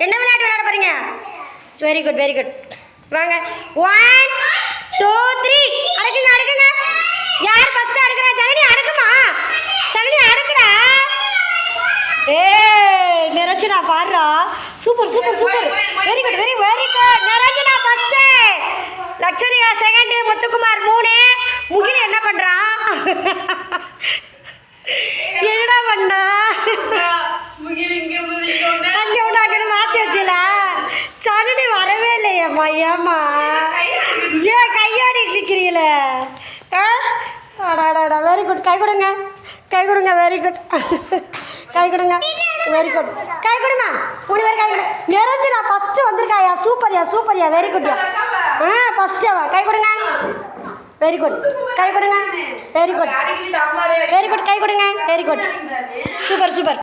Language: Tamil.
என்ன விளையாட்டு விளையாட போறீங்க? Very good very good. வாங்க 1 2 3 அடுக்குங்க அடுக்குங்க. யார் ஃபர்ஸ்ட் அடுக்குறா? ஜனனி அடுக்குமா? ஜனனி அடுக்குடா. நிரஞ்சனா பாடுறா. Super super super. Very good very very good. Niranjana first, Lakshaniya second, Muthukumar 3. Mugil என்ன பண்றான்? என்னடா பண்ணா? அங்கே உண்டாக்கன்னு மாற்றி வச்சுல. சனனி வரவே இல்லையம்மா. ஏம்மா ஏன் கையாடிட்டு இருக்கிறீங்கள? அடாடாடா வெரி குட். கை கொடுங்க கை கொடுங்க. Very good. கை கொடுங்க. Very good. கை கொடுங்க 3 பேர் கை கொடுங்க. நிரஞ்சனா ஃபஸ்ட்டு வந்திருக்காயா. சூப்பர்யா சூப்பர்யா. வெரி குட்யா. ஃபஸ்ட்டு கை கொடுங்க. Very good. கை கொடுங்க. Very good very good. கை கொடுங்க. Very good. Super super.